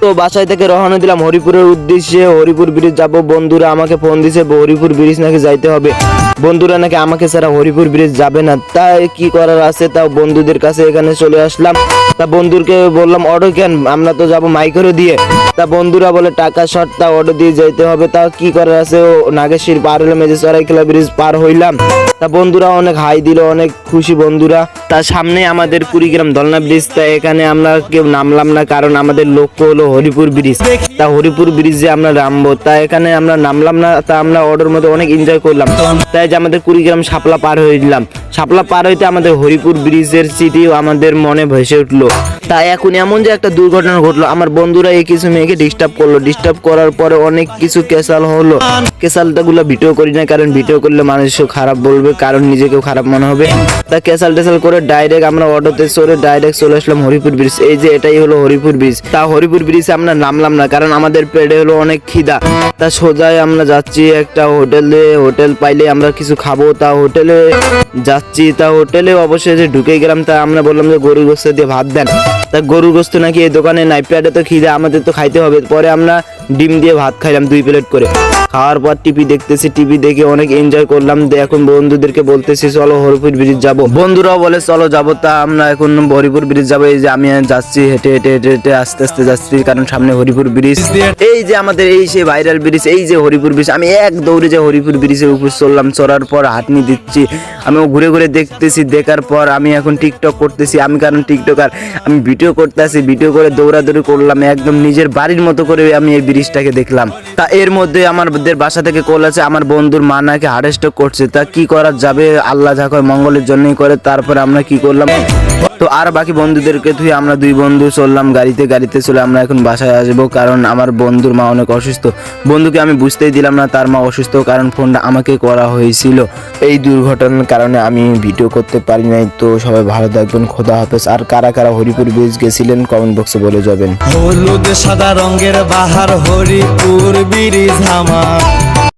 তো বাসায় থেকে রওনা দিলাম হরিপুরের উদ্দেশ্যে। হরিপুর ব্রিজ যাব। বন্ধুরা আমাকে ফোন দিছে হরিপুর ব্রিজ নাকি যাইতে হবে। বন্ধুরা নাকি আমাকে ছাড়া হরিপুর ব্রিজ যাবে না। তাই কি করার আছে, তাও বন্ধুদের কাছে এখানে চলে আসলাম। তা বন্ধুরকে বললাম অটো কেন, আমরা তো যাবো মাইক্রো দিয়ে। তা বন্ধুরা বলে টাকা শর্ট, তা অটো দিয়ে যাইতে হবে। তা কি করার আছে, ও নাগেশ্বরী পার হইলাম, এই যে সরাইকেলা ব্রিজ পার হইলাম। তা বন্ধুরা অনেক হাই দিল, অনেক খুশি বন্ধুরা। তার সামনে আমাদের কুড়িগ্রাম দলনা ব্রিজ। তা এখানে আমরা কেউ নামলাম না, কারণ আমাদের লক্ষ্য হলো হরিপুর ব্রিজ। তা হরিপুর ব্রিজে আমরা নামবো। তা এখানে আমরা নামলাম না। তা আমরা অটোর মধ্যে অনেক এনজয় করলাম। তাই যে আমাদের কুড়িগ্রাম শাপলা পার হয়ে দিলাম। শাপলা পার হইতে আমাদের হরিপুর ব্রিজের স্মৃতিও আমাদের মনে ভেসে উঠলো। তা এখন এমন যে একটা দুর্ঘটনা ঘটলো, আমার বন্ধুরা এই কিছু মেয়েকে ডিস্টার্ব করলো। ডিস্টার্ব করার পরে অনেক কিছু কেসাল হলো। কেসালটাগুলো ভিডিও করি না, কারণ ভিডিও করলে মানুষও খারাপ বলবে, কারণ নিজেকেও খারাপ মনে হবে। তা কেসাল টেসাল করে ডাইরেক্ট আমরা অটোতে চড়ে ডাইরেক্ট চলে আসলাম হরিপুর ব্রিজ। এই যে এটাই হলো হরিপুর ব্রিজ। তা হরিপুর ব্রিজে আমরা নামলাম না, কারণ আমাদের পেটে হলো অনেক খিদা। তা সোজাই আমরা যাচ্ছি একটা হোটেলে। হোটেল পাইলে আমরা কিছু খাবো। তা হোটেলে যাচ্ছি। তা হোটেলে অবশ্যই যে ঢুকে গেলাম। তা আমরা বললাম যে গরুর গোস্ত দিয়ে ভাত দেন। তা গরুর গোস্ত নাকি এই দোকানে নাই। পেটে তো খিদা, আমাদের তো খাইতে হবে। পরে আমরা ডিম দিয়ে ভাত খাইলাম 2 প্লেট করে। খাওয়ার পর টিভি দেখতেছি। টিভি দেখে অনেক এনজয় করলাম। এখন বন্ধুদেরকে বলতেছি চলো হরিপুর ব্রিজ যাব। বন্ধুরাও বলে চলো যাবো। তা আমরা এখন হরিপুর ব্রিজ যাবো। এই যে আমি যাচ্ছি হেঁটে হেঁটে হেঁটে হেঁটে আস্তে আস্তে যাচ্ছি, কারণ সামনে হরিপুর ব্রিজ। এই যে আমাদের এই সেই ভাইরাল ব্রিজ, এই যে হরিপুর ব্রিজ। আমি এক দৌড়ে যে হরিপুর ব্রিজের উপর চললাম। চড়ার পর হাঁটনি দিচ্ছি। আমি ঘুরে ঘুরে দেখতেছি। দেখার পর আমি এখন টিকটক করতেছি। আমি কারণ টিকটকার, আমি ভিডিও করতেছি। ভিডিও করে দৌড়াদৌড়ি করলাম একদম নিজের বাড়ির মতো করে। আমি এই ব্রিজটাকে দেখলাম। তা এর মধ্যে আমাদের বাসা থেকে কল আছে, আমার বন্ধুর মা নাকি হার্ট স্ট্রোক করছে। তা কি করা যাবে, আল্লাহ যা করে মঙ্গলের জন্যই করে। তারপরে আমরা কি করলাম, তো আর বাকি বন্ধুদেরকে ধুয়ে আমরা 2 বন্ধু চললাম গাড়িতে চলে আমরা এখন বাসায় আসবো, কারণ আমার বন্ধুর মা অনেক অসুস্থ। বন্ধুকে আমি বুঝতেই দিলাম না তার মা অসুস্থ, কারণ ফোনটা আমাকে করা হয়েছিল। এই দুর্ঘটনার কারণে আমি ভিডিও করতে পারি নাই। তো সবাই ভালো থাকবেন, খোদা হাফেজ। আর কারা কারা হরিপুর ব্রিজ গেছিলেন কমেন্ট বক্সে বলে যাবেন। হলুদ সাদা রঙের বাহার হরিপুর ব্রিজ আমার।